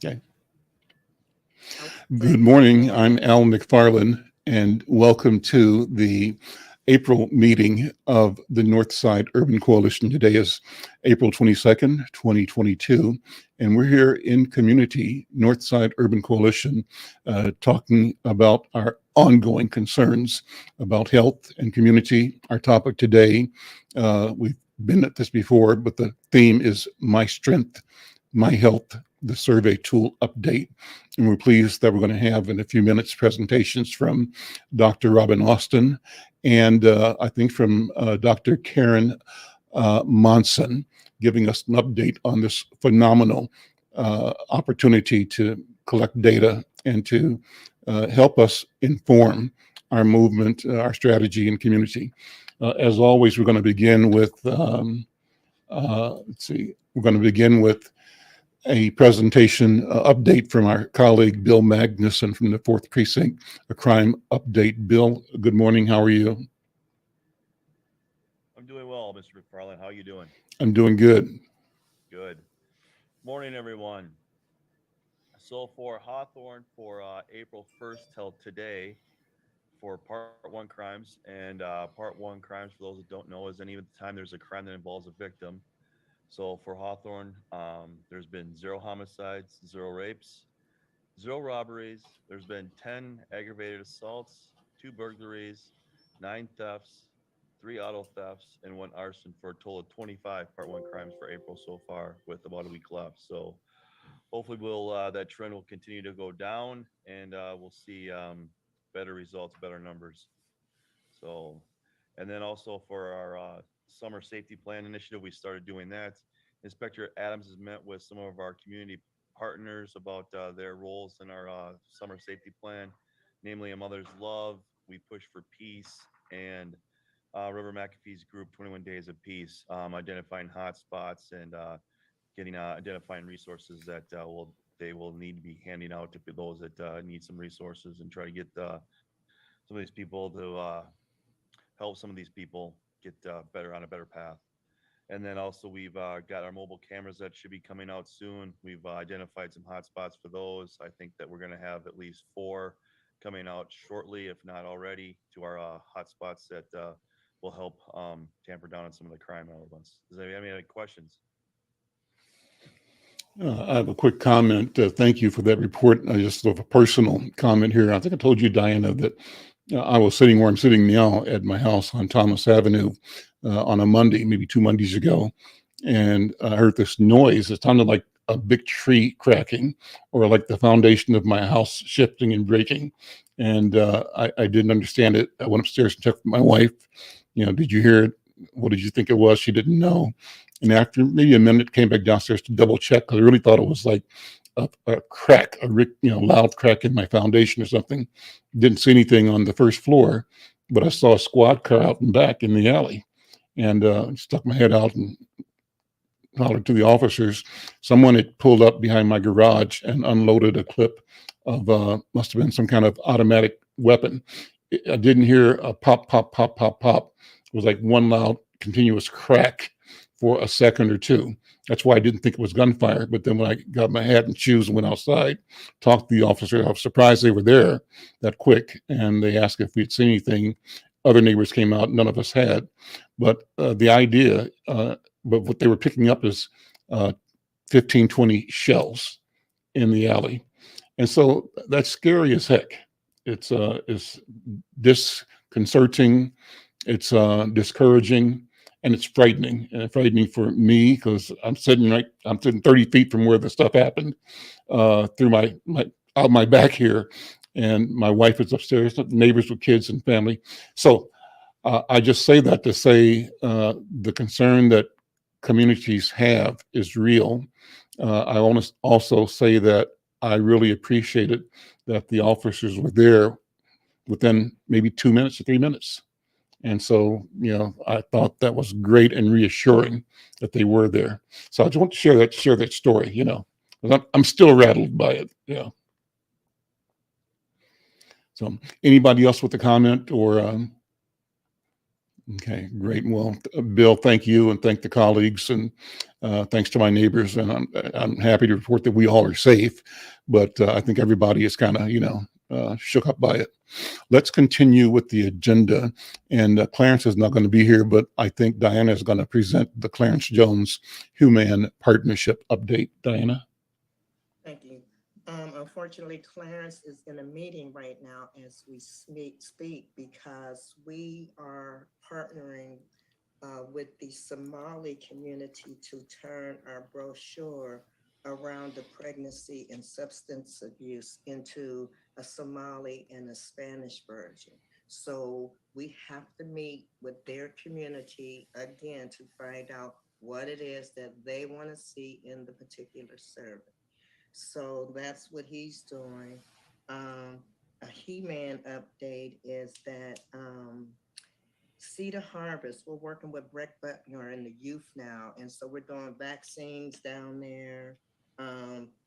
Okay. Good morning. I'm Al McFarlane, and welcome to the April meeting of the Northside Urban Coalition. Today is April 22nd, 2022, and we're here in community, Northside Urban Coalition, talking about our ongoing concerns about health and community. Our topic today, we've been at this before, but the theme is My Strength, My Health, the survey tool update. And we're pleased that we're going to have in a few minutes presentations from Dr. Robin Austin and I think from Dr. Karen Monsen, giving us an update on this phenomenal opportunity to collect data and to help us inform our movement, our strategy and community. As always, we're going to begin with, we're going to begin with a presentation update from our colleague Bill Magnuson from the 4th Precinct, a crime update. Bill, good morning. How are you? I'm doing well, Mr. McFarlane. How are you doing? I'm doing good. Good. Morning, everyone. So for Hawthorne, for April 1st till today, for Part 1 crimes, and Part 1 crimes, for those that don't know, is any time there's a crime that involves a victim. So for Hawthorne, there's been 0 homicides, 0 rapes, 0 robberies. There's been 10 aggravated assaults, 2 burglaries, 9 thefts, 3 auto thefts, and 1 arson, for a total of 25 Part 1 crimes for April so far, with about a week left. So hopefully that trend will continue to go down, and we'll see better results, better numbers. So, and then also for our summer safety plan initiative, we started doing that. Inspector Adams has met with some of our community partners about their roles in our summer safety plan, namely A Mother's Love, We Push for Peace, and River McAfee's group, 21 Days of Peace, identifying hot spots and identifying resources that they will need to be handing out to those that need some resources, and try to get some of these people to help some of these people get better on a better path. And then also we've got our mobile cameras that should be coming out soon. We've identified some hotspots for those. I think that we're going to have at least 4 coming out shortly, if not already, to our hotspots that will help tamper down on some of the crime elements. Does anybody have any questions? I have a quick comment. Thank you for that report. Just sort of a personal comment here. I think I told you, Diana, that I was sitting where I'm sitting now at my house on Thomas Avenue on a Monday, maybe 2 Mondays ago, and I heard this noise. It sounded like a big tree cracking, or like the foundation of my house shifting and breaking. And I didn't understand it. I went upstairs and checked with my wife. Did you hear it? What did you think it was? She didn't know. And after maybe a minute, came back downstairs to double check, because I really thought it was like a crack, loud crack in my foundation or something. Didn't see anything on the first floor, but I saw a squad car out and back in the alley, and stuck my head out and hollered to the officers. Someone had pulled up behind my garage and unloaded a clip of must have been some kind of automatic weapon. I didn't hear a pop, pop, pop, pop, pop. It was like one loud, continuous crack for a second or two. That's why I didn't think it was gunfire. But then when I got my hat and shoes and went outside, talked to the officer, I was surprised they were there that quick. And they asked if we'd seen anything. Other neighbors came out, none of us had. But the idea, but what they were picking up is 15, 20 shells in the alley. And so that's scary as heck. It's disconcerting, it's discouraging, and it's frightening. And frightening for me, because I'm sitting 30 feet from where the stuff happened, through my out my back here, and my wife is upstairs, neighbors with kids and family. So I just say that to say the concern that communities have is real. I want to also say that I really appreciated that the officers were there within maybe 2 minutes or 3 minutes. And so, I thought that was great and reassuring that they were there. So I just want to share that story, I'm still rattled by it. Yeah. So anybody else with a comment or Okay, great. Well, Bill, thank you, and thank the colleagues, and thanks to my neighbors. And I'm happy to report that we all are safe, but I think everybody is kind of, shook up by it. Let's continue with the agenda. And Clarence is not going to be here, but I think Diana is going to present the Clarence Jones Human Partnership update. Diana? Thank you. Unfortunately, Clarence is in a meeting right now as we speak because we are partnering with the Somali community to turn our brochure around the pregnancy and substance abuse into a Somali and a Spanish version. So we have to meet with their community again to find out what it is that they want to see in the particular survey. So that's what he's doing. A He-Man update is that Cedar Harvest, we're working with Breck Butner and the youth now. And so we're doing vaccines down there,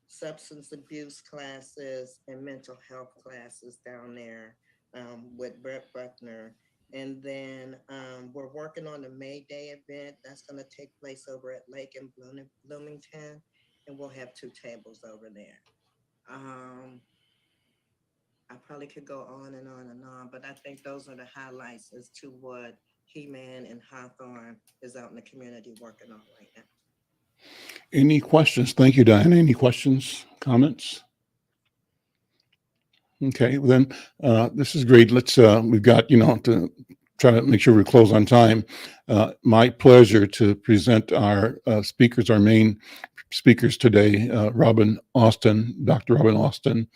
substance abuse classes and mental health classes down there with Breck Butner. And then we're working on the May Day event that's going to take place over at Lake in Bloomington. And we'll have 2 tables over there. I probably could go on and on and on, but I think those are the highlights as to what He-Man and Hawthorne is out in the community working on right now. Any questions? Thank you, Diana. Any questions, comments? Okay, well then this is great. Let's we've got, to try to make sure we close on time. My pleasure to present our speakers, our main speakers today. Robin Austin, Dr. Robin Austin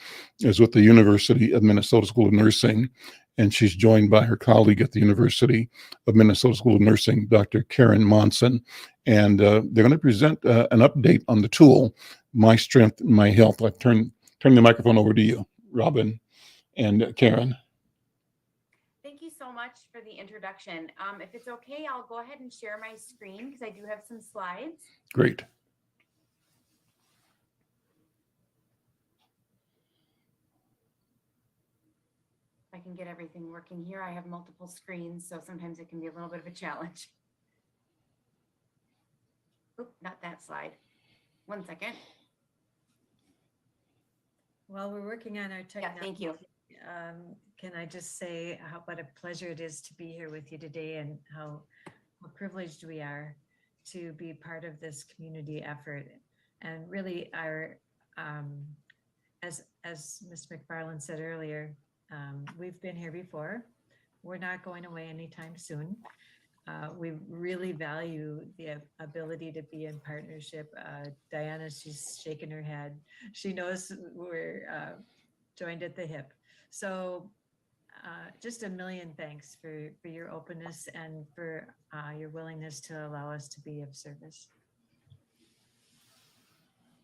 is with the University of Minnesota School of Nursing, and she's joined by her colleague at the University of Minnesota School of Nursing, Dr. Karen Monsen. And they're going to present an update on the tool, My Strength, My Health. I turn the microphone over to you, Robin and Karen. Thank you so much for the introduction. If it's okay, I'll go ahead and share my screen because I do have some slides. Great. If I can get everything working here, I have multiple screens, so sometimes it can be a little bit of a challenge. Oop, not that slide. 1 second. While we're working on our technology, Yeah, thank you. Can I just say what a pleasure it is to be here with you today, and how privileged we are to be part of this community effort. And really, our as Ms. McFarlane said earlier, we've been here before. We're not going away anytime soon. We really value the ability to be in partnership. Diana, she's shaking her head. She knows we're joined at the hip. So just a million thanks for your openness and for your willingness to allow us to be of service.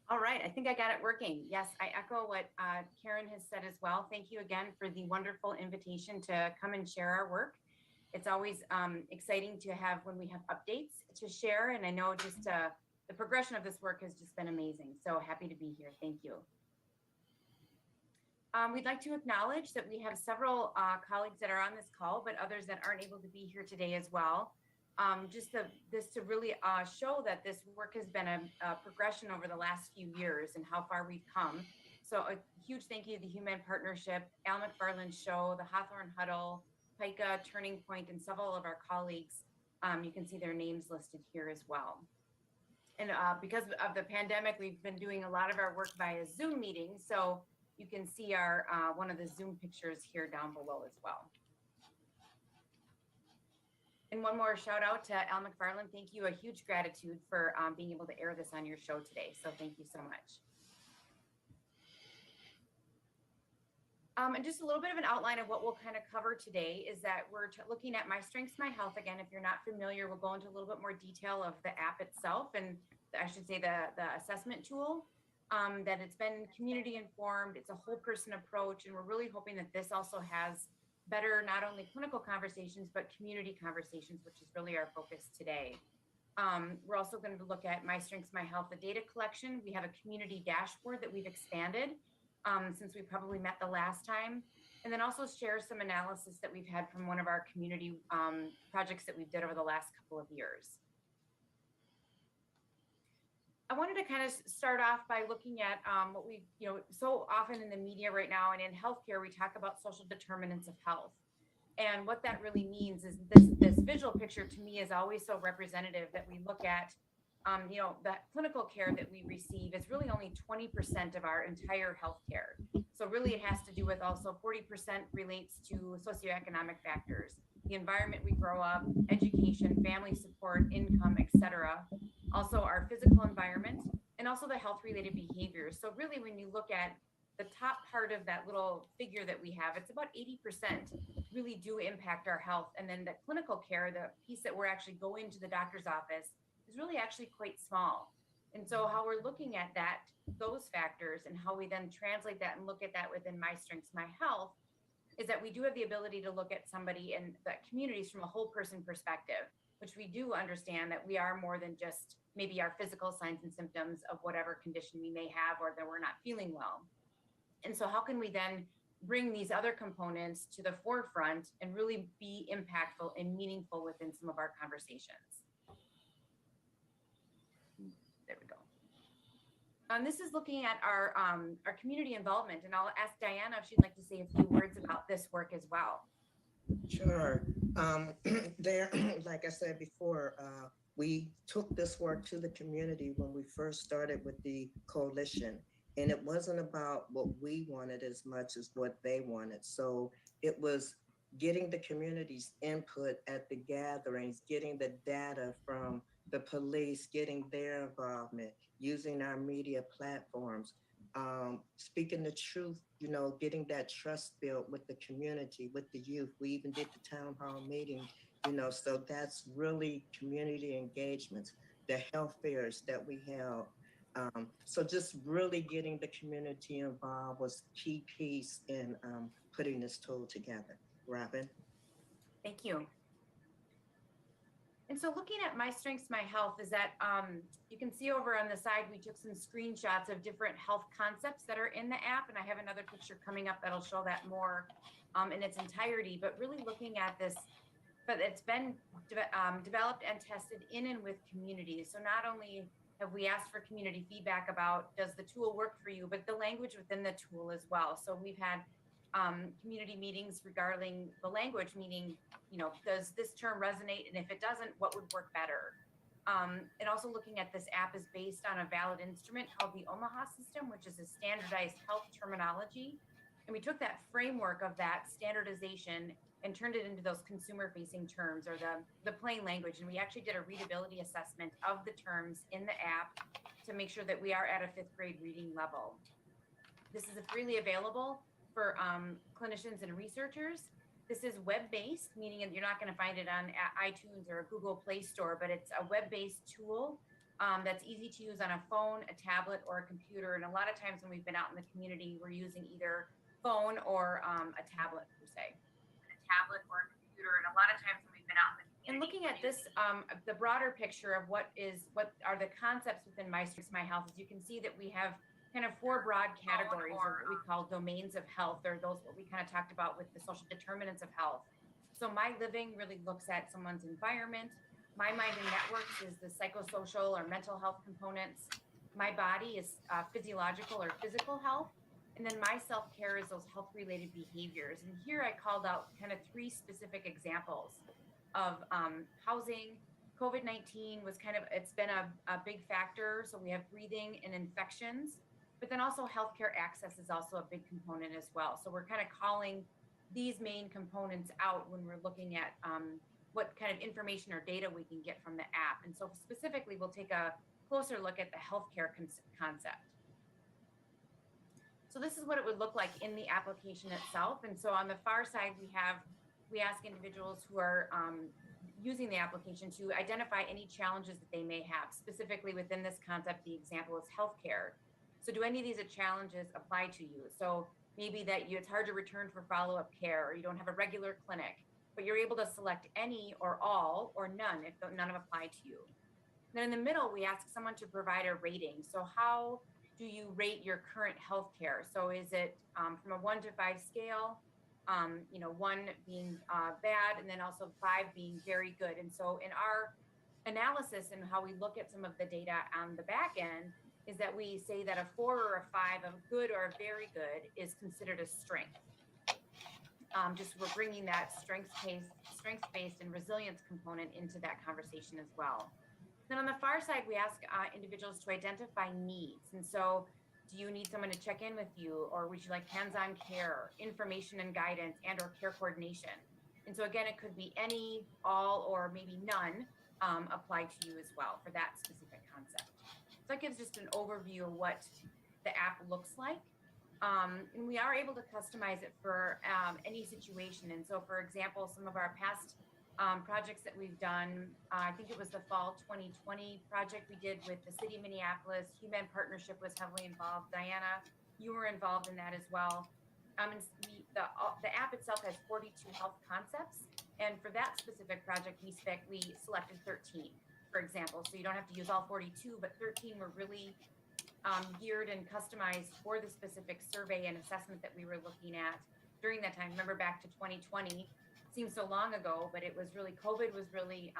All right, I think I got it working. Yes, I echo what Karen has said as well. Thank you again for the wonderful invitation to come and share our work. It's always exciting to have when we have updates to share. And I know just the progression of this work has just been amazing. So happy to be here. Thank you. We'd like to acknowledge that we have several colleagues that are on this call, but others that aren't able to be here today as well. Just to really show that this work has been a progression over the last few years and how far we've come. So a huge thank you to the Human Partnership, Al McFarlane Show, the Hawthorne Huddle, PICA, Turning Point, and several of our colleagues. You can see their names listed here as well. And because of the pandemic, we've been doing a lot of our work via Zoom meetings. So you can see our one of the Zoom pictures here down below as well. And one more shout out to Al McFarlane. Thank you. A huge gratitude for being able to air this on your show today. So thank you so much. And just a little bit of an outline of what we'll kind of cover today is that we're looking at My Strengths, My Health. Again, if you're not familiar, we'll go into a little bit more detail of the app itself, and I should say the assessment tool, that it's been community informed. It's a whole person approach. And we're really hoping that this also has better, not only clinical conversations, but community conversations, which is really our focus today. We're also going to look at My Strengths, My Health, the data collection. We have a community dashboard that we've expanded since we probably met the last time. and then also share some analysis that we've had from one of our community projects that we've did over the last couple of years. I wanted to kind of start off by looking at what we, so often in the media right now and in healthcare, we talk about social determinants of health. And what that really means is this visual picture to me is always so representative that we look at, that clinical care that we receive is really only 20% of our entire healthcare. So really it has to do with also 40% relates to socioeconomic factors, the environment we grow up, education, family support, income, etc. Also our physical environment and also the health related behaviors. So really when you look at the top part of that little figure that we have, it's about 80% really do impact our health. And then the clinical care, the piece that we're actually going to the doctor's office is really actually quite small. And so how we're looking at those factors and how we then translate that and look at that within My Strengths, My Health is that we do have the ability to look at somebody and the communities from a whole person perspective, which we do understand that we are more than just maybe our physical signs and symptoms of whatever condition we may have or that we're not feeling well. And so how can we then bring these other components to the forefront and really be impactful and meaningful within some of our conversations? There we go. And this is looking at our community involvement, and I'll ask Diana if she'd like to say a few words about this work as well. Sure. There, like I said before, we took this work to the community when we first started with the coalition. And it wasn't about what we wanted as much as what they wanted. So it was getting the community's input at the gatherings, getting the data from the police, getting their involvement, using our media platforms, speaking the truth, getting that trust built with the community, with the youth. We even did the town hall meeting, so that's really community engagements, the health fairs that we held. So just really getting the community involved was key piece in putting this tool together. Robin? Thank you. And so looking at My Strengths, My Health is that you can see over on the side, we took some screenshots of different health concepts that are in the app. And I have another picture coming up that'll show that more in its entirety, but really looking at this, but it's been developed and tested in and with communities. So not only have we asked for community feedback about, does the tool work for you, but the language within the tool as well. So we've had community meetings regarding the language, meaning, does this term resonate? And if it doesn't, what would work better? And also looking at this app is based on a valid instrument called the Omaha system, which is a standardized health terminology. And we took that framework of that standardization and turned it into those consumer facing terms or the plain language. And we actually did a readability assessment of the terms in the app to make sure that we are at a 5th grade reading level. This is freely available for clinicians and researchers. This is web-based, meaning you're not going to find it on iTunes or a Google Play Store, but it's a web-based tool that's easy to use on a phone, a tablet, or a computer. And a lot of times when we've been out in the community, we're using either phone or a tablet per se. Tablet or a computer, and a lot of times when we've been out in the community. And looking at this, the broader picture of what are the concepts within My Strengths, My Health, is you can see that we have kind of 4 broad categories of what we call domains of health, or those what we kind of talked about with the social determinants of health. So My Living really looks at someone's environment. My Mind and Networks is the psychosocial or mental health components. My Body is physiological or physical health. And then My Self-Care is those health-related behaviors. And here I called out kind of 3 specific examples of housing. COVID-19 was it's been a big factor. So we have breathing and infections, but then also healthcare access is also a big component as well. So we're kind of calling these main components out when we're looking at what kind of information or data we can get from the app. And so specifically, we'll take a closer look at the healthcare concept. So this is what it would look like in the application itself. And so on the far side, we ask individuals who are using the application to identify any challenges that they may have. Specifically within this concept, the example is healthcare. So do any of these challenges apply to you? So maybe that it's hard to return for follow-up care, or you don't have a regular clinic, but you're able to select any or all or none if none of apply to you. Then in the middle, we ask someone to provide a rating. So how do you rate your current healthcare? So is it from a 1 to 5 scale? 1 being bad, and then also 5 being very good. And so in our analysis and how we look at some of the data on the back end is that we say that a 4 or a 5 of good or very good is considered a strength. Just we're bringing that strength-based and resilience component into that conversation as well. Then on the far side, we ask individuals to identify needs. And so do you need someone to check in with you, or would you like hands-on care, information and guidance, and or care coordination? And so again, it could be any, all, or maybe none apply to you as well for that specific concept. So that gives just an overview of what the app looks like. And we are able to customize it for any situation. And so, for example, some of our past projects that we've done, I think it was the fall 2020 project we did with the city of Minneapolis. Human Partnership was heavily involved. Diana, you were involved in that as well. And the app itself has 42 health concepts. And for that specific project, we selected 13, for example. So you don't have to use all 42, but 13 were really geared and customized for the specific survey and assessment that we were looking at during that time. Remember back to 2020, seems so long ago, but it was really, COVID was really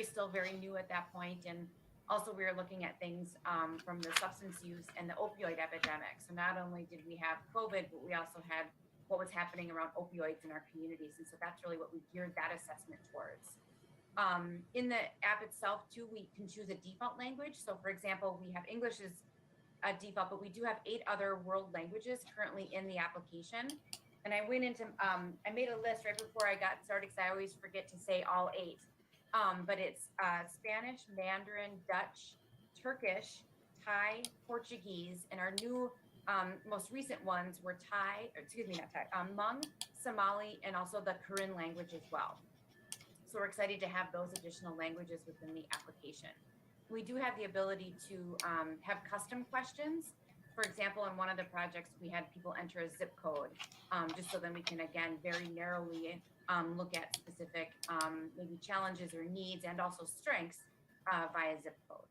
still very new at that point. And also we were looking at things from the substance use and the opioid epidemic. So not only did we have COVID, but we also had what was happening around opioids in our communities. And so that's really what we geared that assessment towards. In the app itself too, we can choose a default language. So for example, we have English as a default, but we do have 8 other world languages currently in the application. And I went into, I made a list right before I got started because I always forget to say all 8. But it's Spanish, Mandarin, Dutch, Turkish, Thai, Portuguese, and our new most recent ones were Hmong, Somali, and also the Karen language as well. So we're excited to have those additional languages within the application. We do have the ability to have custom questions. For example, in one of the projects, we had people enter a zip code, just so then we can, again, very narrowly look at specific maybe challenges or needs and also strengths via zip code.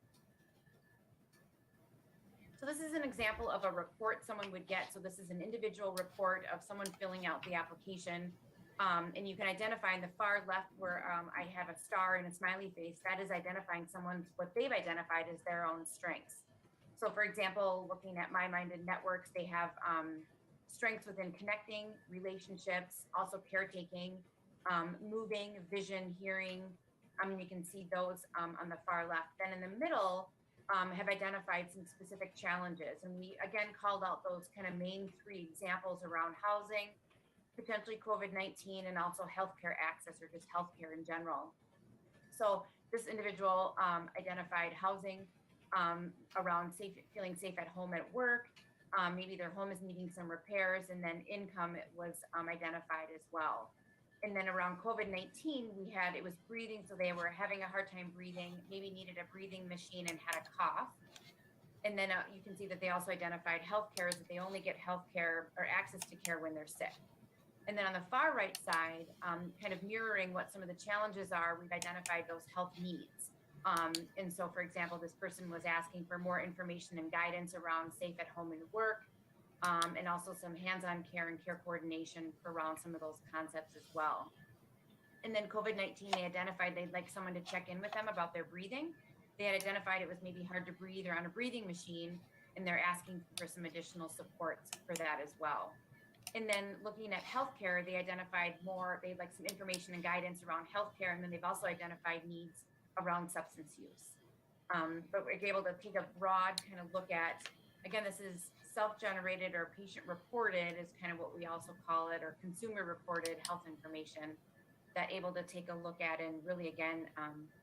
So this is an example of a report someone would get. So this is an individual report of someone filling out the application. And you can identify in the far left where I have a star and a smiley face, that is identifying what they've identified as their own strengths. So for example, looking at My Minded Networks, they have strengths within connecting, relationships, also caretaking, moving, vision, hearing. You can see those on the far left. Then in the middle, have identified some specific challenges. And we again called out those kind of main 3 examples around housing, potentially COVID-19, and also healthcare access or just healthcare in general. So this individual identified housing around feeling safe at home at work. Maybe their home is needing some repairs, and then income was identified as well. And then around COVID-19, it was breathing. So they were having a hard time breathing, maybe needed a breathing machine and had a cough. And then you can see that they also identified healthcare, that they only get healthcare or access to care when they're sick. And then on the far right side, kind of mirroring what some of the challenges are, we've identified those health needs. And so, for example, this person was asking for more information and guidance around safe at home and work, and also some hands-on care and care coordination around some of those concepts as well. And then COVID-19, they identified they'd like someone to check in with them about their breathing. They had identified it was maybe hard to breathe or on a breathing machine, and they're asking for some additional support for that as well. And then looking at healthcare, they identified they'd like some information and guidance around healthcare, and then they've also identified needs around substance use. But we're able to take a broad kind of look at, again, this is self-generated or patient-reported is kind of what we also call it, or consumer-reported health information, that able to take a look at and really, again,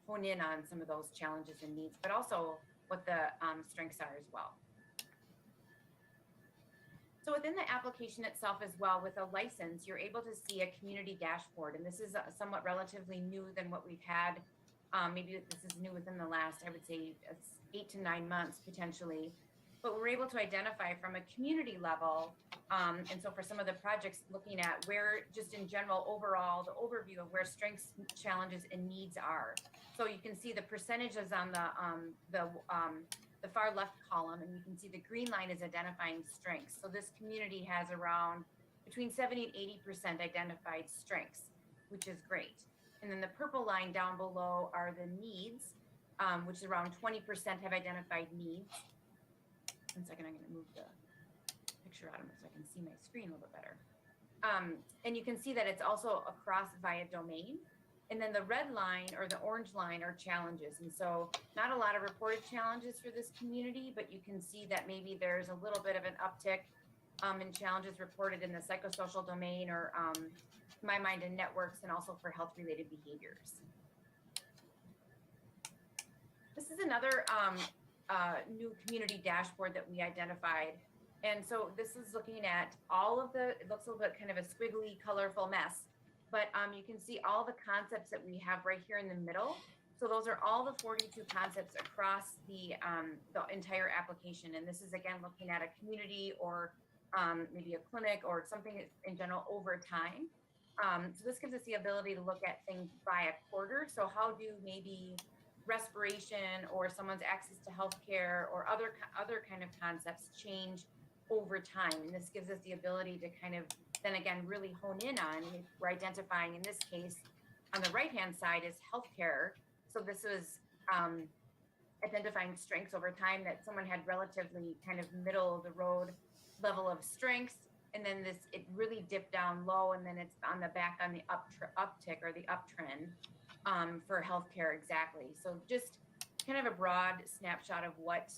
hone in on some of those challenges and needs, but also what the strengths are as well. So within the application itself as well, with a license, you're able to see a community dashboard. And this is somewhat relatively new than what we've had. Maybe this is new within the last, I would say, 8 to 9 months potentially. But we're able to identify from a community level. And so for some of the projects, looking at where, just in general, overall, the overview of where strengths, challenges, and needs are. So you can see the percentages on the far left column, and you can see the green line is identifying strengths. So this community has around between 70 and 80% identified strengths, which is great. And then the purple line down below are the needs, which is around 20% have identified needs. 1 second, I'm going to move the picture out of it so I can see my screen a little bit better. And you can see that it's also across via domain. And then the red line or the orange line are challenges. And so not a lot of reported challenges for this community, but you can see that maybe there's a little bit of an uptick in challenges reported in the psychosocial domain or my mind and networks, and also for health related behaviors. This is another new community dashboard that we identified. And so this is looking at all of the, it looks a little bit kind of a squiggly, colorful mess, but you can see all the concepts that we have right here in the middle. So those are all the 42 concepts across the entire application. And this is again looking at a community or maybe a clinic or something in general over time. So this gives us the ability to look at things by a quarter. So how do maybe respiration or someone's access to healthcare or other kind of concepts change over time? And this gives us the ability to kind of then again really hone in on, we're identifying in this case on the right hand side is healthcare. So this was identifying strengths over time, that someone had relatively kind of middle of the road level of strengths, and then it really dipped down low, and then it's on the back on the uptick or the uptrend for healthcare exactly. So just kind of a broad snapshot of what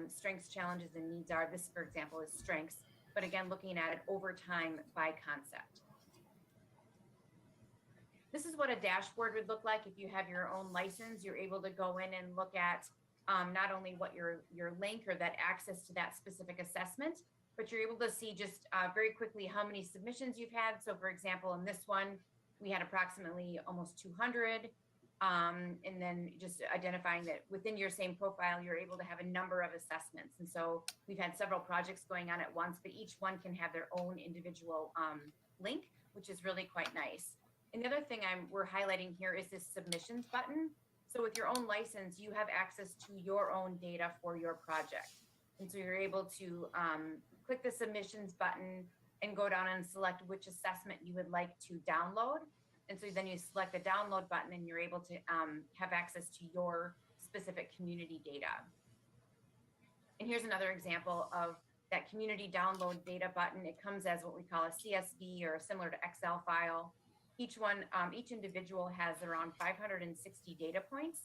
strengths, challenges, and needs are. This, for example, is strengths, but again, looking at it over time by concept. This is what a dashboard would look like. If you have your own license, you're able to go in and look at not only what your link or that access to that specific assessment, but you're able to see just very quickly how many submissions you've had. So for example, in this one, we had approximately almost 200. And then just identifying that within your same profile, you're able to have a number of assessments. And so we've had several projects going on at once, but each one can have their own individual link, which is really quite nice. And the other thing we're highlighting here is this submissions button. So with your own license, you have access to your own data for your project. And so you're able to click the submissions button and go down and select which assessment you would like to download. And so then you select the download button and you're able to have access to your specific community data. And here's another example of that community download data button. It comes as what we call a CSV or similar to Excel file. Each individual has around 560 data points,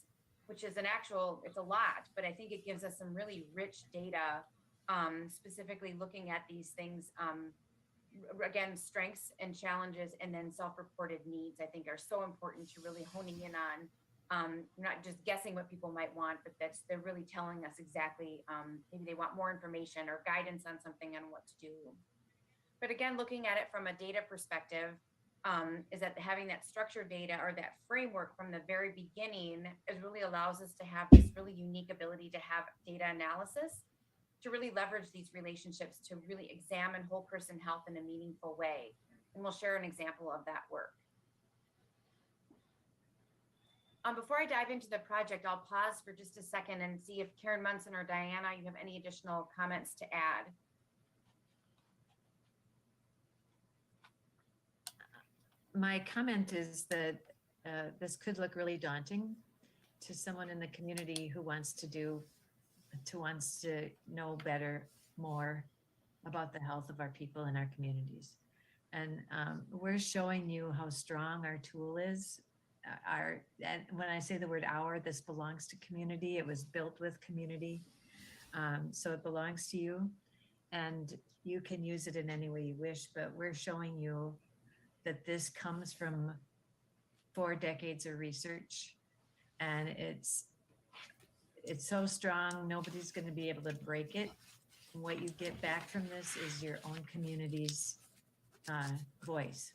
which is it's a lot, but I think it gives us some really rich data, specifically looking at these things. Again, strengths and challenges, and then self-reported needs, I think are so important to really honing in on, not just guessing what people might want, but they're really telling us exactly, maybe they want more information or guidance on something on what to do. But again, looking at it from a data perspective, is that having that structured data or that framework from the very beginning really allows us to have this really unique ability to have data analysis, to really leverage these relationships, to really examine whole person health in a meaningful way. And we'll share an example of that work. Before I dive into the project, I'll pause for just a second and see if Karen Monsen or Diana, you have any additional comments to add. My comment is that this could look really daunting to someone in the community who wants to know better, more about the health of our people in our communities. And we're showing you how strong our tool is. And when I say the word our, this belongs to community. It was built with community. So it belongs to you, and you can use it in any way you wish, but we're showing you that this comes from 4 decades of research, and it's so strong, nobody's going to be able to break it. And what you get back from this is your own community's voice.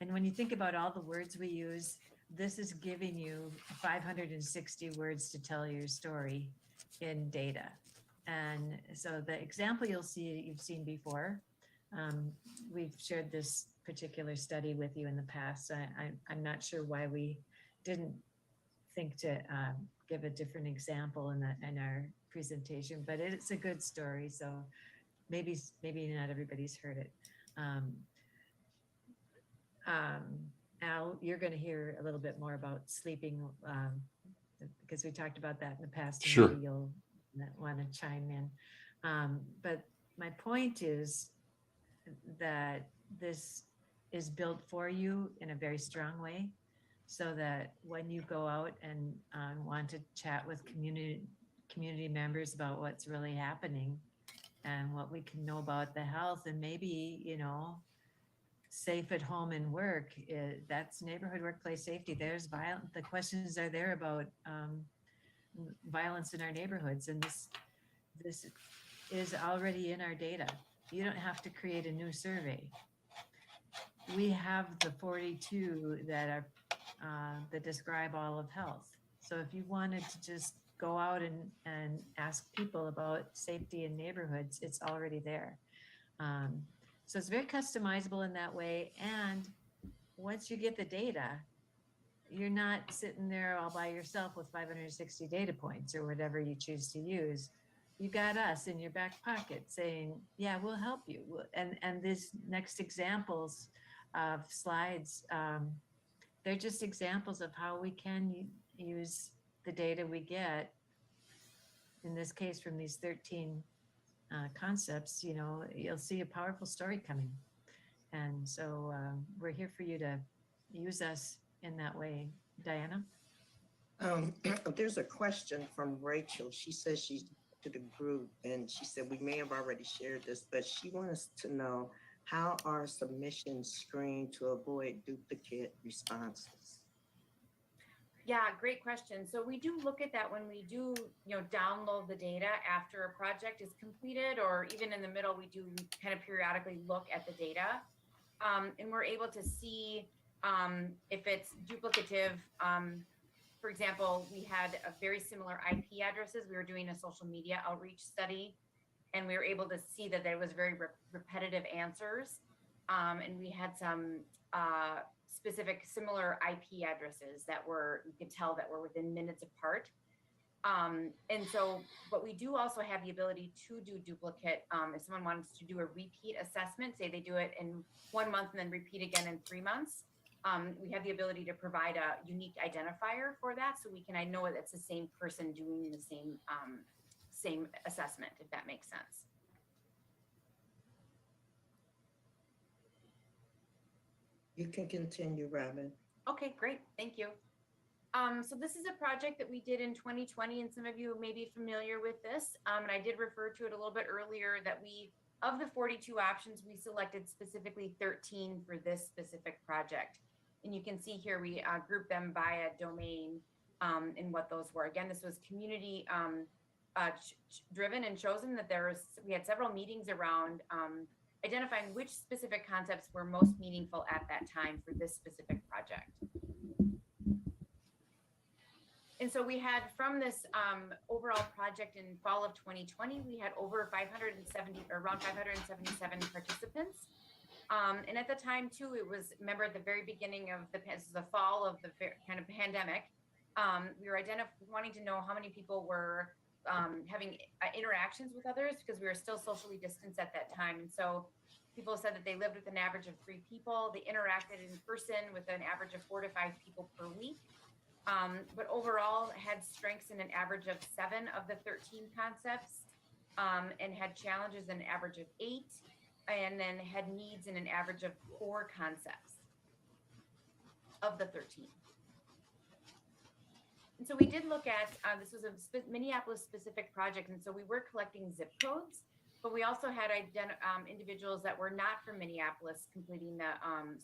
And when you think about all the words we use, this is giving you 560 words to tell your story in data. And so the example you've seen before, we've shared this particular study with you in the past. I'm not sure why we didn't think to give a different example in our presentation, but it's a good story. So maybe not everybody's heard it. Um, Al, you're going to hear a little bit more about sleeping because we talked about that in the past. And Sure. maybe you'll want to chime in. But my point is that this is built for you in a very strong way, so that when you go out and want to chat with community members about what's really happening and what we can know about the health, and maybe, you know, safe at home and work, that's neighborhood workplace safety. There's the questions are there about violence in our neighborhoods, and this is already in our data. You don't have to create a new survey. We have the 42 that are that describe all of health. So if you wanted to just go out and ask people about safety in neighborhoods, it's already there. So it's very customizable in that way. And once you get the data, you're not sitting there all by yourself with 560 data points or whatever you choose to use. You got us in your back pocket saying, yeah, we'll help you. And these next examples of slides, they're just examples of how we can use the data we get, in this case, from these 13 concepts. You know, you'll see a powerful story coming. And so we're here for you to use us in that way. Diana? There's a question from Rachel. She says she's to the group, and she said we may have already shared this, but she wants to know, how are submissions screened to avoid duplicate responses? Yeah, great question. So we do look at that when we do, you know, download the data after a project is completed, or even in the middle, we do kind of periodically look at the data. And we're able to see if it's duplicative. For example, we had a very similar IP addresses. We were doing a social media outreach study, and we were able to see that there was very repetitive answers. And we had some specific similar IP addresses that you could tell that were within minutes apart. And so, but we do also have the ability to do duplicate. If someone wants to do a repeat assessment, say they do it in 1 month and then repeat again in 3 months, we have the ability to provide a unique identifier for that, so I know it's the same person doing the same assessment, if that makes sense. You can continue, Robin. Okay, great, thank you. So this is a project that we did in 2020, and some of you may be familiar with this. And I did refer to it a little bit earlier, that of the 42 options, we selected specifically 13 for this specific project. And you can see here, we grouped them by a domain and what those were. Again, this was community driven and chosen, that we had several meetings around identifying which specific concepts were most meaningful at that time for this specific project. And so we had, from this overall project in fall of 2020, we had over 570, or around 577 participants. And at the time too, it was, remember at the very beginning of the fall of the kind of pandemic, we were wanting to know how many people were having interactions with others, because we were still socially distanced at that time. And so people said that they lived with an average of 3 people. They interacted in person with an average of 4 to 5 people per week. But overall had strengths in an average of 7 of the 13 concepts, and had challenges in an average of 8, and then had needs in an average of 4 concepts of the 13. And so we did look at, this was a Minneapolis specific project, and so we were collecting zip codes, but we also had individuals that were not from Minneapolis completing the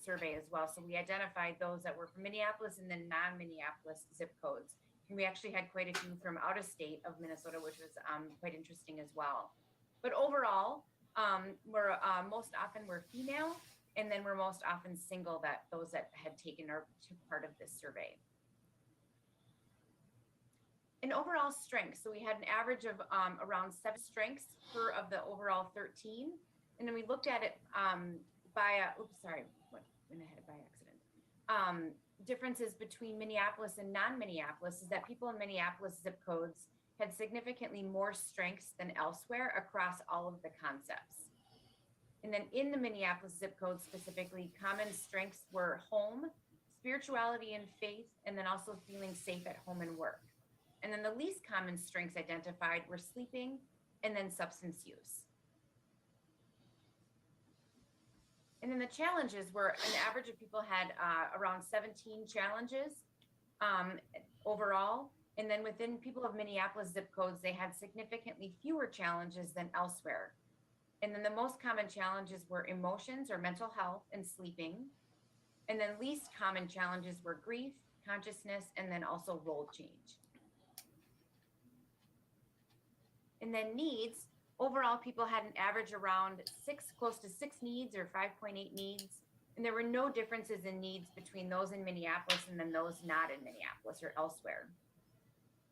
survey as well. So we identified those that were from Minneapolis and then non-Minneapolis zip codes. And we actually had quite a few from out of state of Minnesota, which was quite interesting as well. But overall, we're most often we're female, and then we're most often single, those that had taken or took part of this survey. And overall strengths, so we had an average of around 7 strengths per of the overall 13. And then we looked at it by went ahead by accident. Differences between Minneapolis and non-Minneapolis is that people in Minneapolis zip codes had significantly more strengths than elsewhere across all of the concepts. And then in the Minneapolis zip code specifically, common strengths were home, spirituality and faith, and then also feeling safe at home and work. And then the least common strengths identified were sleeping and then substance use. And then the challenges were an average of people had around 17 challenges overall. And then within people of Minneapolis zip codes, they had significantly fewer challenges than elsewhere. And then the most common challenges were emotions or mental health and sleeping. And then least common challenges were grief, consciousness, and then also role change. And then needs, overall, people had an average around close to 6 needs or 5.8 needs. And there were no differences in needs between those in Minneapolis and then those not in Minneapolis or elsewhere.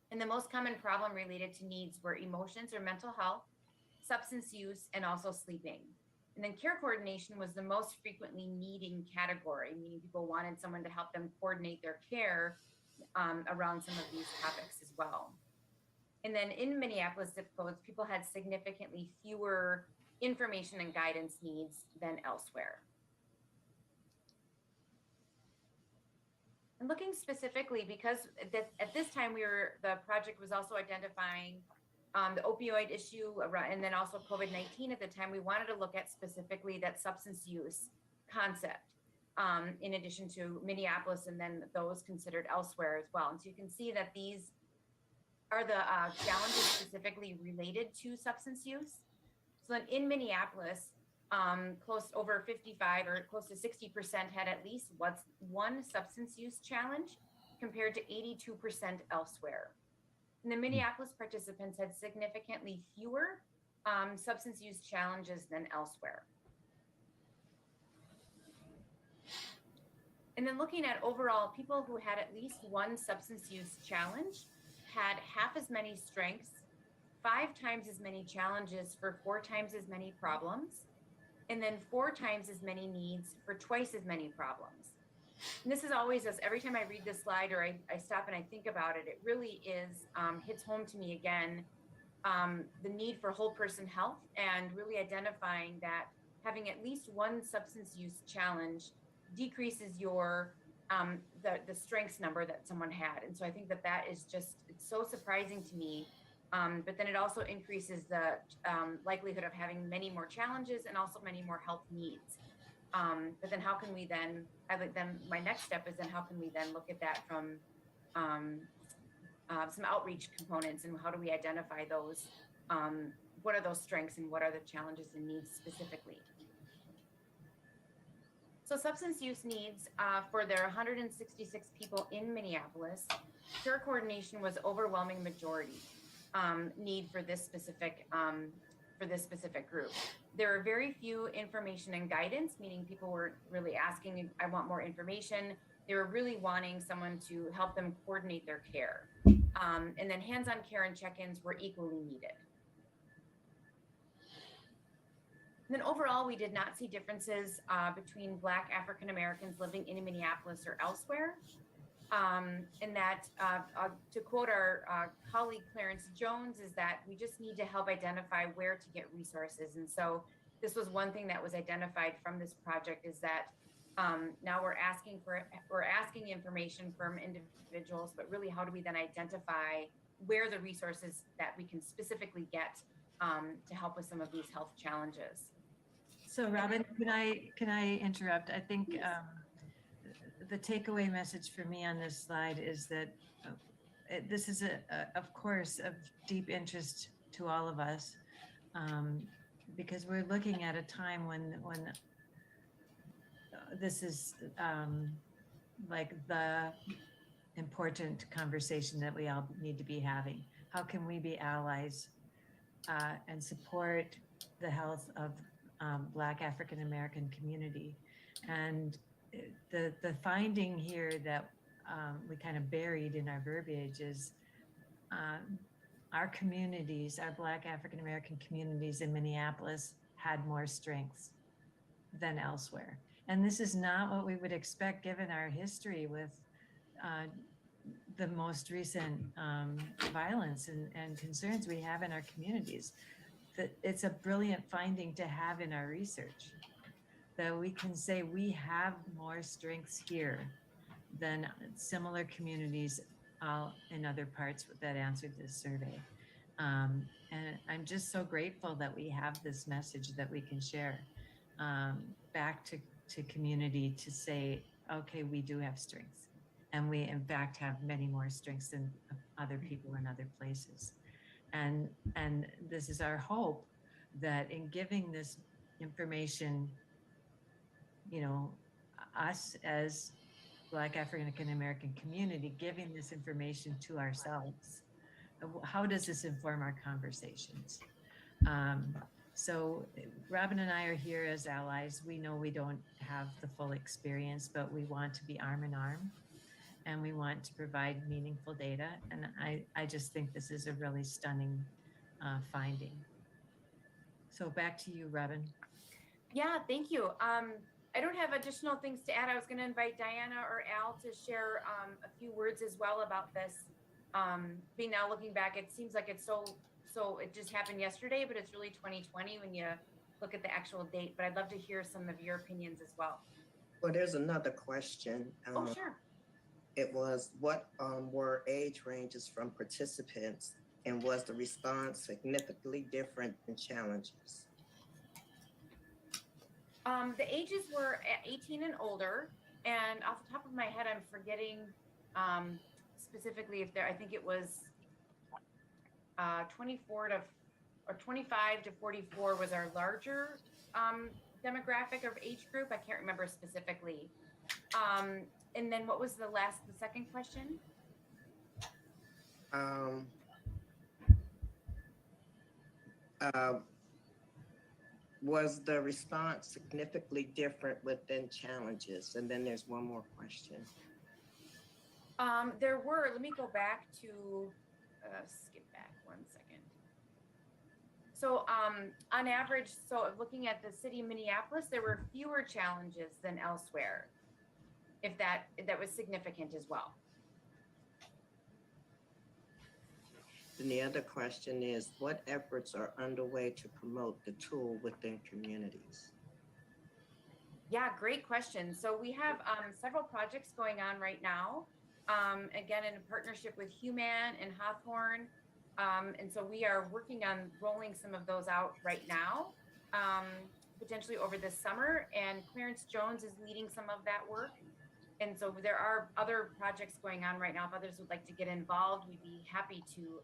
And the most common problem related to needs were emotions or mental health, substance use, and also sleeping. And then care coordination was the most frequently needing category, meaning people wanted someone to help them coordinate their care around some of these topics as well. And then in Minneapolis zip codes, people had significantly fewer information and guidance needs than elsewhere. And looking specifically, because at this time the project was also identifying the opioid issue and then also COVID-19 at the time, we wanted to look at specifically that substance use concept in addition to Minneapolis and then those considered elsewhere as well. And so you can see that these are the challenges specifically related to substance use. So then in Minneapolis, close over 55 or close to 60% had at least one substance use challenge compared to 82% elsewhere. And the Minneapolis participants had significantly fewer substance use challenges than elsewhere. And then looking at overall, people who had at least one substance use challenge had half as many strengths, 5 times as many challenges for 4 times as many problems, and then 4 times as many needs for twice as many problems. And this is always, every time I read this slide or I stop and I think about it, it really is, hits home to me again, the need for whole person health and really identifying that having at least one substance use challenge decreases your the strengths number that someone had. And so I think that is just, it's so surprising to me. But then it also increases the likelihood of having many more challenges and also many more health needs. But then how can we then, my next step is then how can we then look at that from some outreach components and how do we identify those, what are those strengths and what are the challenges and needs specifically? So substance use needs for their 166 people in Minneapolis, care coordination was overwhelming majority need for this specific group. There were very few information and guidance, meaning people were really asking, I want more information. They were really wanting someone to help them coordinate their care. And then hands-on care and check-ins were equally needed. And then overall, we did not see differences between Black African Americans living in Minneapolis or elsewhere. And that, to quote our colleague Clarence Jones, is that we just need to help identify where to get resources. And so this was one thing that was identified from this project, is that now we're asking information from individuals, but really how do we then identify where the resources that we can specifically get to help with some of these health challenges. So Robin, can I interrupt? I think the takeaway message for me on this slide is that this is of course of deep interest to all of us, because we're looking at a time when this is like the important conversation that we all need to be having. How can we be allies and support the health of Black African American community? And the finding here that we kind of buried in our verbiage is our communities, our Black African American communities in Minneapolis had more strengths than elsewhere. And this is not what we would expect given our history with the most recent violence and concerns we have in our communities. it's a brilliant finding to have in our research, that we can say we have more strengths here than similar communities in other parts that answered this survey. And I'm just so grateful that we have this message that we can share back to community to say, okay, we do have strengths. And we, in fact, have many more strengths than other people in other places. And this is our hope, that in giving this information, you know, us as Black African American community, giving this information to ourselves, how does this inform our conversations? So Robin and I are here as allies. We know we don't have the full experience, but we want to be arm in arm, and we want to provide meaningful data. And I just think this is a really stunning finding. So back to you, Robin. Yeah, thank you. I don't have additional things to add. I was going to invite Diana or Al to share a few words as well about this. Being now looking back, it seems like it's so it just happened yesterday, but it's really 2020 when you look at the actual date. But I'd love to hear some of your opinions as well. Well, there's another question. Oh, sure. It was, what were age ranges from participants, and was the response significantly different than challenges? The ages were 18 and older, and off the top of my head, I'm forgetting specifically if there, I think it was 24 to or 25 to 44 was our larger demographic of age group. I can't remember specifically. And then what was the second question? Was the response significantly different within challenges? And then there's one more question. There were, let me go back to, skip back 1 second. So on average, so looking at the city of Minneapolis, there were fewer challenges than elsewhere, if that was significant as well. And the other question is, what efforts are underway to promote the tool within communities? Yeah, great question. So we have several projects going on right now, again, in a partnership with Human and Hawthorne. And so we are working on rolling some of those out right now, potentially over this summer. And Clarence Jones is leading some of that work. And so there are other projects going on right now. If others would like to get involved, we'd be happy to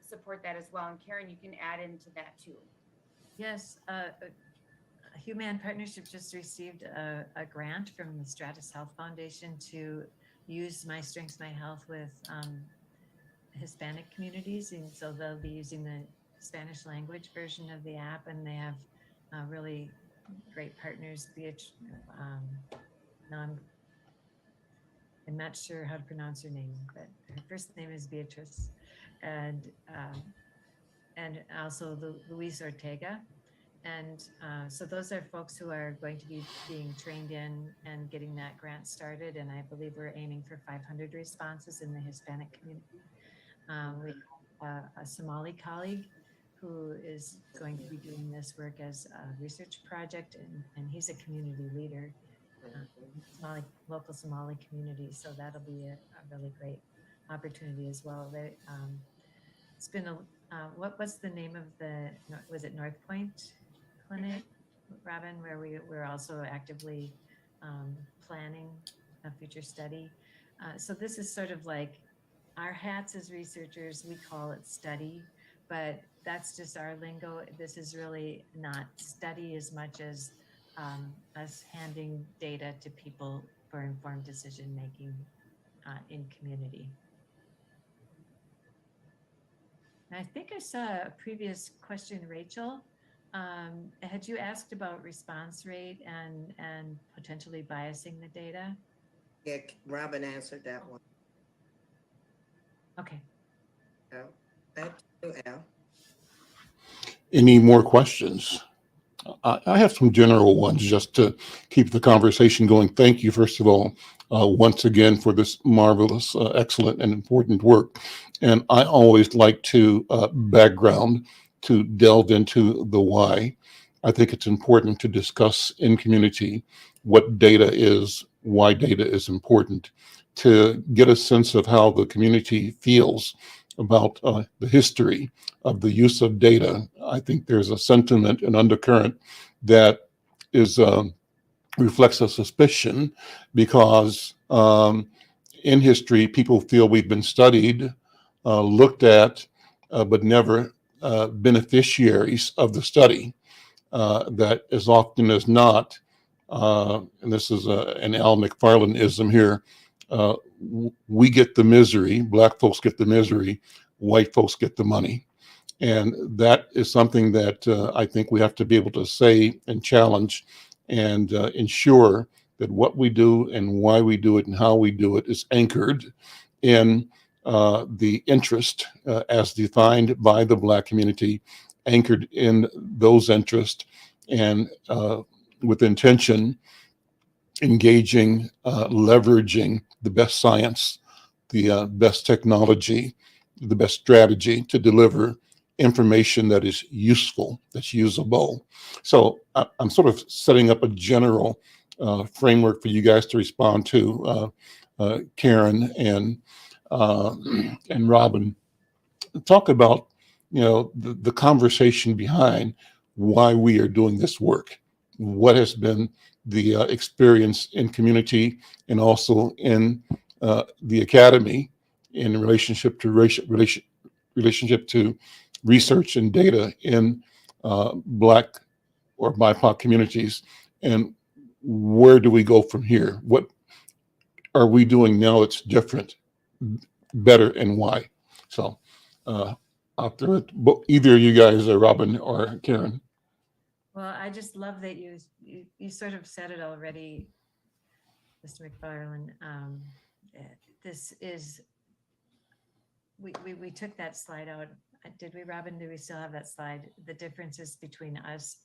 support that as well. And Karen, you can add into that too. Yes, Human Partnership just received a grant from the Stratus Health Foundation to use My Strengths, My Health with Hispanic communities. And so they'll be using the Spanish language version of the app, and they have really great partners. I'm not sure how to pronounce her name, but her first name is Beatrice, and also Luis Ortega. And so those are folks who are going to be being trained in and getting that grant started. And I believe we're aiming for 500 responses in the Hispanic community. We have a Somali colleague who is going to be doing this work as a research project, and he's a community leader. Local Somali community, so that'll be a really great opportunity as well. It's been what was the name of was it North Point Clinic, Robin, where we're also actively planning a future study. So this is sort of like our hats as researchers, we call it study, but that's just our lingo. This is really not study as much as us handing data to people for informed decision making in community. And I think I saw a previous question, Rachel. Had you asked about response rate and potentially biasing the data? Yeah, Robin answered that one. Okay. Thank you, Al. Any more questions? I have some general ones just to keep the conversation going. Thank you, first of all, once again for this marvelous, excellent, and important work. And I always like to background to delve into the why. I think it's important to discuss in community what data is, why data is important, to get a sense of how the community feels about the history of the use of data. I think there's a sentiment, an undercurrent that is reflects a suspicion because in history, people feel we've been studied, looked at, but never beneficiaries of the study. That as often as not, and this is an Al McFarlane-ism here, we get the misery, Black folks get the misery, white folks get the money. And that is something that I think we have to be able to say and challenge and ensure that what we do and why we do it and how we do it is anchored in the interest as defined by the Black community, anchored in those interests, and with intention, engaging, leveraging the best science, the best technology, the best strategy to deliver information that is useful, that's usable. So I'm sort of setting up a general framework for you guys to respond to, Karen and Robin. Talk about, the conversation behind why we are doing this work. What has been the experience in community and also in the academy in relationship to relationship to research and data in Black or BIPOC communities, and where do we go from here? What are we doing now that's different, better, and why? So I'll throw it, either of you guys, Robin or Karen. Well, I just love that you sort of said it already, Mr. McFarlane. This is, we took that slide out. Did we, Robin? Do we still have that slide? The differences between us,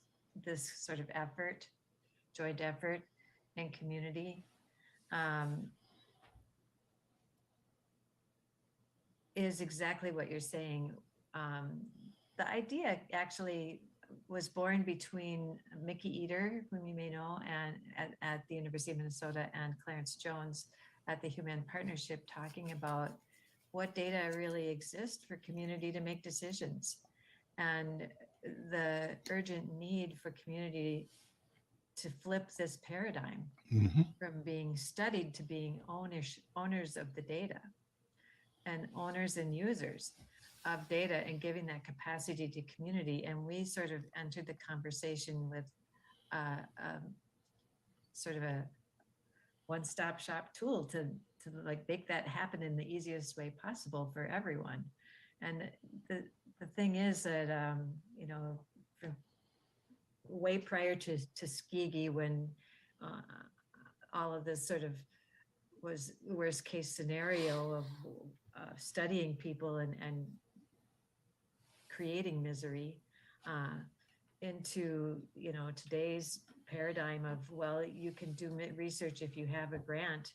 this sort of effort, joint effort, and community. Is exactly what you're saying. The idea actually was born between Mickey Eater, whom you may know, and at the University of Minnesota, and Clarence Jones at the Human Partnership, talking about what data really exists for community to make decisions, and the urgent need for community to flip this paradigm from being studied to being owners of the data, and owners and users of data, and giving that capacity to community. And we sort of entered the conversation with sort of a one-stop shop tool to like make that happen in the easiest way possible for everyone. And the thing is that, from way prior to Tuskegee, when all of this sort of was worst case scenario of studying people and creating misery, into today's paradigm of, well, you can do research if you have a grant,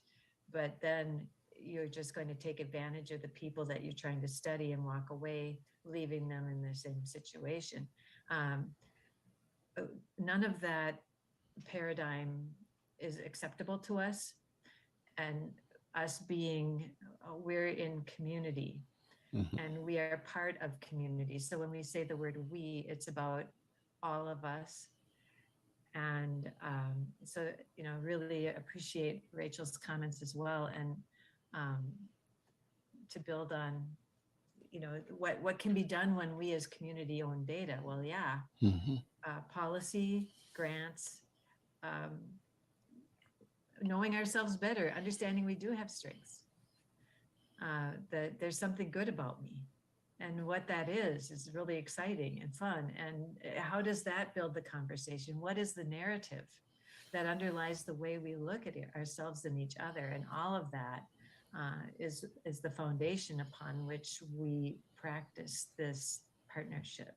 but then you're just going to take advantage of the people that you're trying to study and walk away, leaving them in the same situation. None of that paradigm is acceptable to us, and us being, we're in community. And we are part of community. So when we say the word we, it's about all of us. And so, really appreciate Rachel's comments as well. And to build on, what can be done when we as community own data? Well, yeah, policy, grants, knowing ourselves better, understanding we do have strengths. That there's something good about me, and what that is really exciting and fun. And how does that build the conversation? What is the narrative that underlies the way we look at ourselves and each other? And all of that is the foundation upon which we practice this partnership.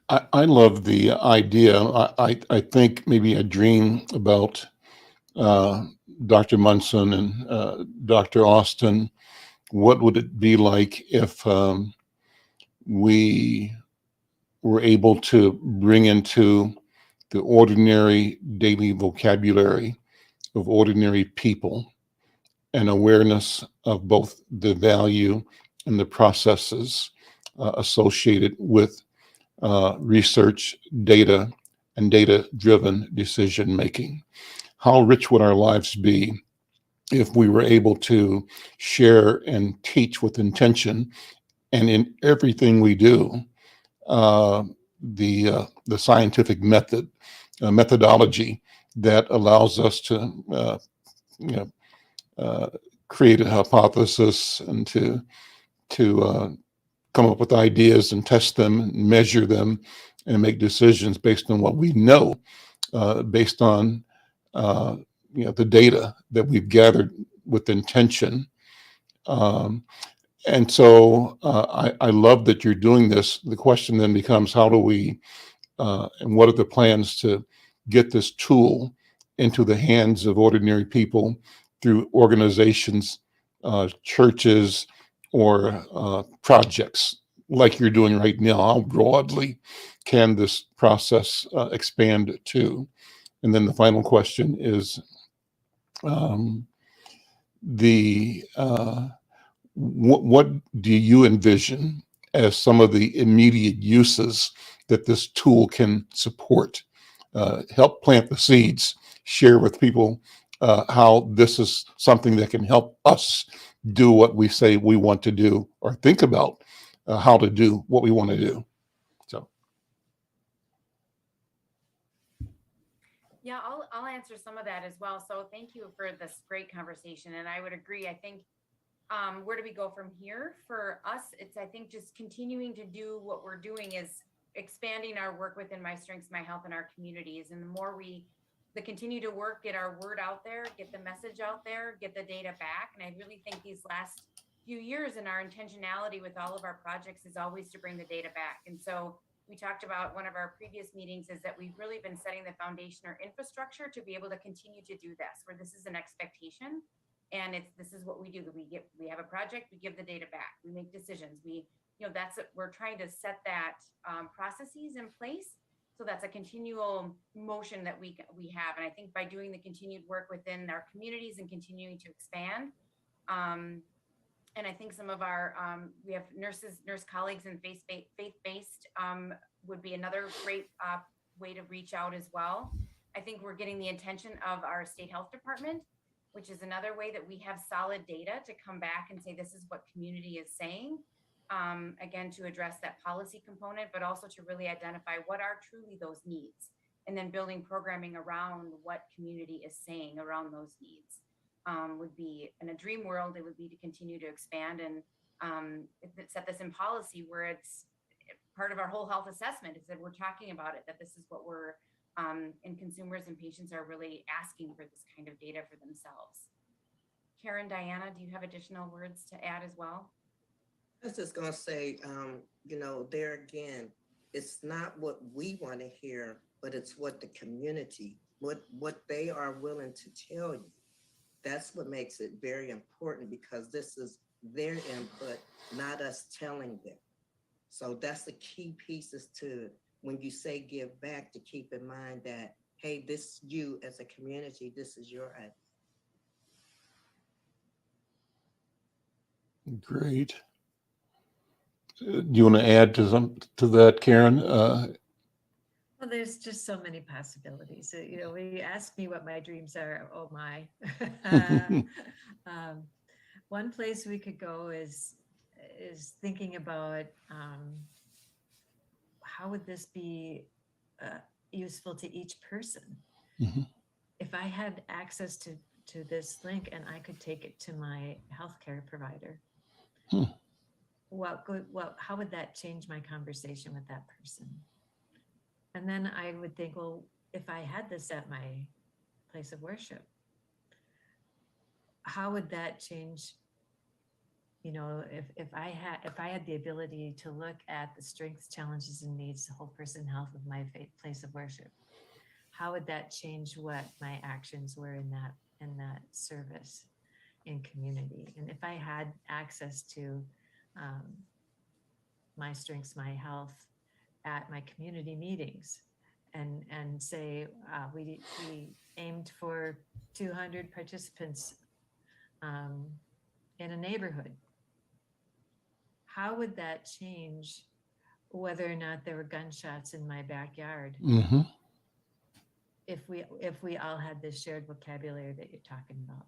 I love the idea. I think maybe a dream about Dr. Monsen and Dr. Austin. What would it be like if we were able to bring into the ordinary daily vocabulary of ordinary people an awareness of both the value and the processes associated with research, data, and data-driven decision making. How rich would our lives be if we were able to share and teach with intention, and in everything we do, the scientific methodology that allows us to you know, create a hypothesis and to come up with ideas and test them, and measure them, and make decisions based on what we know, based on the data that we've gathered with intention. And so I love that you're doing this. The question then becomes, how do we, and what are the plans to get this tool into the hands of ordinary people through organizations, churches, or projects like you're doing right now? How broadly can this process expand to? And then the final question is, what do you envision as some of the immediate uses that this tool can support? Help plant the seeds, share with people how this is something that can help us do what we say we want to do, or think about how to do what we want to do. So, Yeah, I'll answer some of that as well. So thank you for this great conversation. And I would agree. I think where do we go from here? For us, it's, I think, just continuing to do what we're doing is expanding our work within My Strengths, My Health in our communities. And the more we continue to work, get our word out there, get the message out there, get the data back. And I really think these last few years and our intentionality with all of our projects is always to bring the data back. And so we talked about one of our previous meetings is that we've really been setting the foundation or infrastructure to be able to continue to do this, where this is an expectation. And this is what we do. We have a project, we give the data back, we make decisions. We're trying to set that processes in place. So that's a continual motion that we have. And I think by doing the continued work within our communities and continuing to expand, and I think some of our, we have nurse colleagues in faith-based would be another great way to reach out as well. I think we're getting the attention of our state health department, which is another way that we have solid data to come back and say, this is what community is saying. Again, to address that policy component, but also to really identify what are truly those needs, and then building programming around what community is saying around those needs. Would be, in a dream world, it would be to continue to expand and set this in policy where it's part of our whole health assessment, is that we're talking about it, that this is what we're, and consumers and patients are really asking for this kind of data for themselves. Karen, Diana, do you have additional words to add as well? I was just going to say, there again, it's not what we want to hear, but it's what the community, what they are willing to tell you. That's what makes it very important, because this is their input, not us telling them. So that's the key pieces to, when you say give back, to keep in mind that, hey, this, you as a community, this is your idea. great. Do you want to add to that, Karen? Well, there's just so many possibilities. We ask me what my dreams are. Oh my. One place we could go is thinking about how would this be useful to each person? Mm-hmm. If I had access to this link and I could take it to my healthcare provider, how would that change my conversation with that person? And then I would think, well, if I had this at my place of worship, how would that change? If I had the ability to look at the strengths, challenges, and needs, the whole person health of my place of worship, how would that change what my actions were in that service in community? And if I had access to My Strengths, My Health at my community meetings and say, we aimed for 200 participants in a neighborhood. How would that change whether or not there were gunshots in my backyard Mm-hmm. if we all had this shared vocabulary that you're talking about?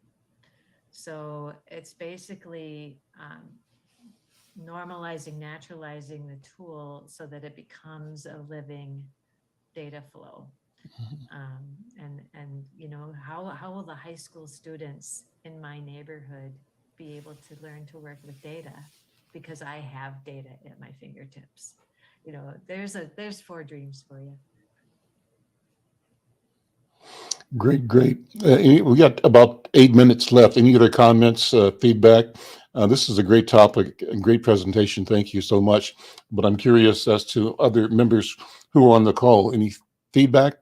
So it's basically normalizing, naturalizing the tool so that it becomes a living data flow. And you know, how will the high school students in my neighborhood be able to learn to work with data because I have data at my fingertips? You know, there's 4 dreams for you. Great, great. We got about 8 minutes left. Any other comments, feedback? This is a great topic, a great presentation. Thank you so much. But I'm curious as to other members who are on the call. Any feedback,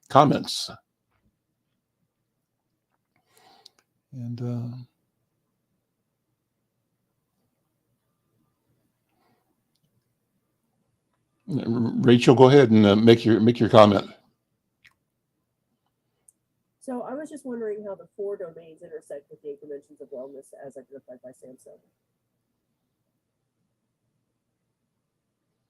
comments? And Rachel, go ahead and make your comment. So I was just wondering how the 4 domains intersect with the 8 dimensions of wellness as identified by Samson.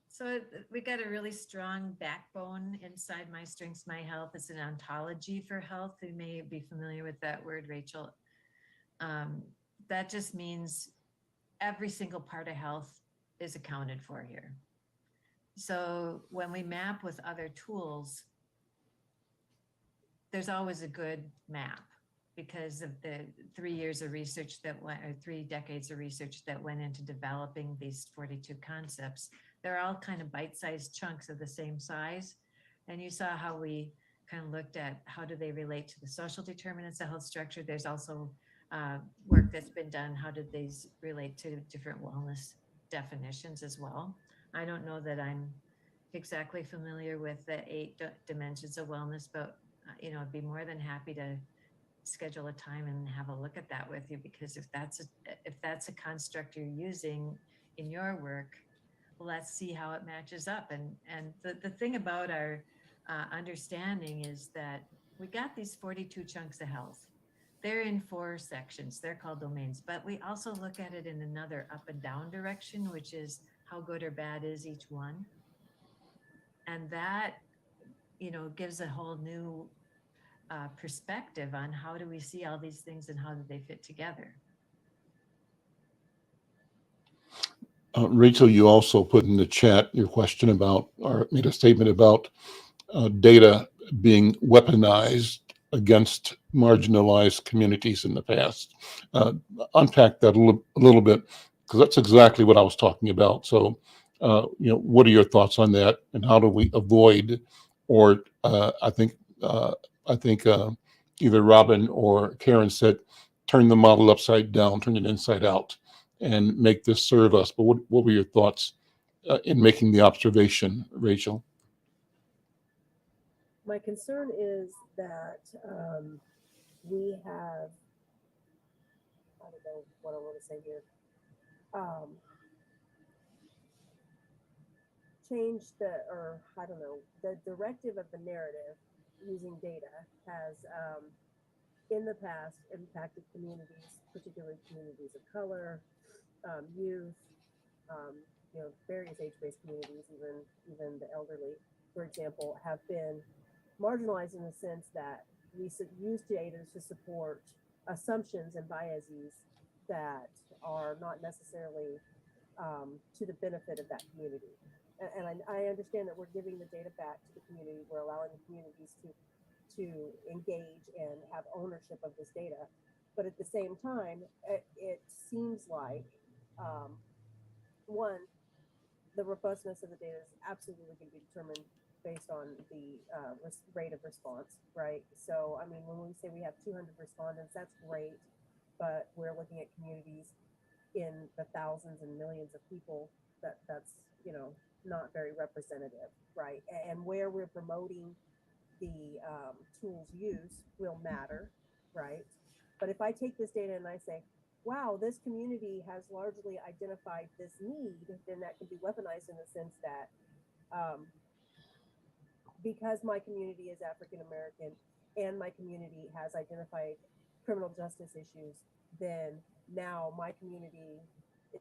So we got a really strong backbone inside My Strengths, My Health. It's an ontology for health. You may be familiar with that word, Rachel. That just means every single part of health is accounted for here. So when we map with other tools, there's always a good map because of the 3 years of research that went, or 3 decades of research that went into developing these 42 concepts. They're all kind of bite-sized chunks of the same size. And you saw how we kind of looked at how do they relate to the social determinants of health structure. There's also work that's been done. How did these relate to different wellness definitions as well? I don't know that I'm exactly familiar with the 8 dimensions of wellness, but you know, I'd be more than happy to schedule a time and have a look at that with you, because if that's a construct you're using in your work, let's see how it matches up. And the thing about our understanding is that we got these 42 chunks of health. They're in 4 sections. They're called domains, but we also look at it in another up and down direction, which is how good or bad is each one. And that, you know, gives a whole new perspective on how do we see all these things and how do they fit together. Rachel, you also put in the chat your question about, or made a statement about data being weaponized against marginalized communities in the past. Unpack that a little bit, because that's exactly what I was talking about. So, you know, what are your thoughts on that, and how do we avoid, or I think either Robin or Karen said, turn the model upside down, turn it inside out, and make this serve us. But what were your thoughts in making the observation, Rachel? My concern is that we have, I don't know what I want to say here, changed the directive of the narrative using data has in the past impacted communities, particularly communities of color, youth, you know, various age-based communities, even the elderly, for example, have been marginalized in the sense that we use data to support assumptions and biases that are not necessarily to the benefit of that community. And I understand that we're giving the data back to the community. We're allowing the communities to engage and have ownership of this data. But at the same time, it seems like, one, the robustness of the data is absolutely going to be determined based on the rate of response, right? So, I mean, when we say we have 200 respondents, that's great, but we're looking at communities in the thousands and millions of people. That's, you know, not very representative, right? And where we're promoting the tools use will matter, right? But if I take this data and I say, wow, this community has largely identified this need, then that can be weaponized in the sense that because my community is African American and my community has identified criminal justice issues, then now my community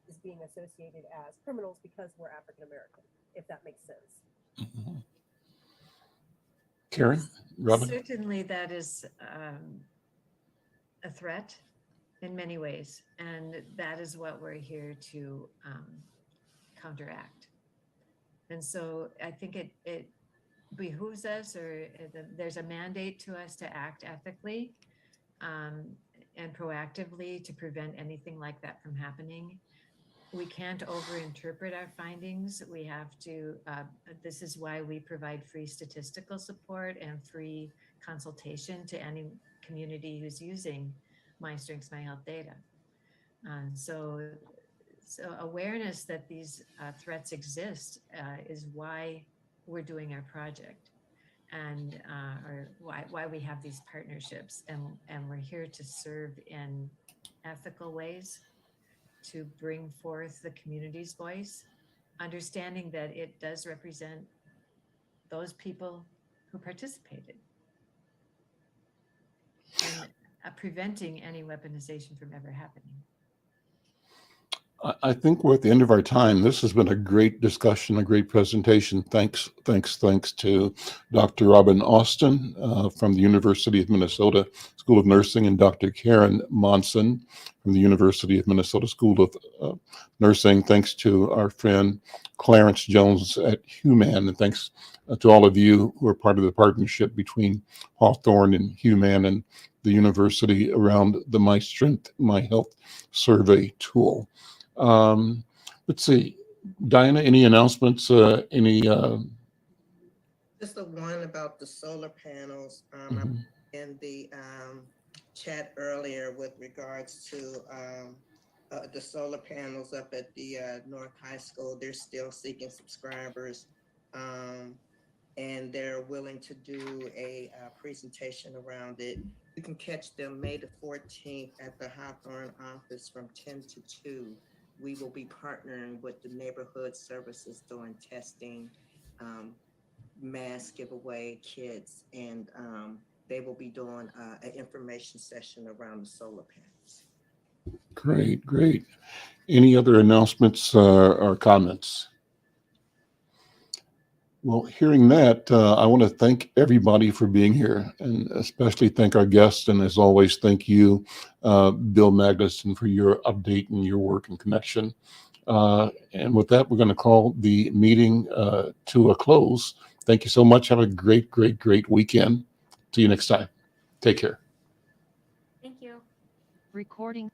is being associated as criminals because we're African American, if that makes sense. Mhm. Karen, Robin? Certainly that is a threat in many ways, and that is what we're here to counteract. And so I think it behooves us, or there's a mandate to us to act ethically and proactively to prevent anything like that from happening. We can't overinterpret our findings. We have to, this is why we provide free statistical support and free consultation to any community who's using My Strengths, My Health data. So awareness that these threats exist is why we're doing our project, and or why we have these partnerships, and we're here to serve in ethical ways to bring forth the community's voice, understanding that it does represent those people who participated, and preventing any weaponization from ever happening. I think we're at the end of our time. This has been a great discussion, a great presentation. Thanks to Dr. Robin Austin from the University of Minnesota School of Nursing, and Dr. Karen Monsen from the University of Minnesota School of Nursing. Thanks to our friend Clarence Jones at Human, and thanks to all of you who are part of the partnership between Hawthorne and Human and the university around the My Strength, My Health survey tool. Let's see, Diana, any announcements? Just the one about the solar panels. In the chat earlier with regards to the solar panels up at the North High School. They're still seeking subscribers, and they're willing to do a presentation around it. You can catch them May the 14th at the Hawthorne office from 10 to 2. We will be partnering with the neighborhood services doing testing, mask giveaway kits, and they will be doing an information session around the solar panels. Great. Any other announcements or comments? Well, hearing that, I want to thank everybody for being here, and especially thank our guests. And as always, thank you, Bill Magnuson, for your update and your work and connection. And with that, we're going to call the meeting to a close. Thank you so much. Have a great weekend. See you next time. Take care. Thank you. Recording.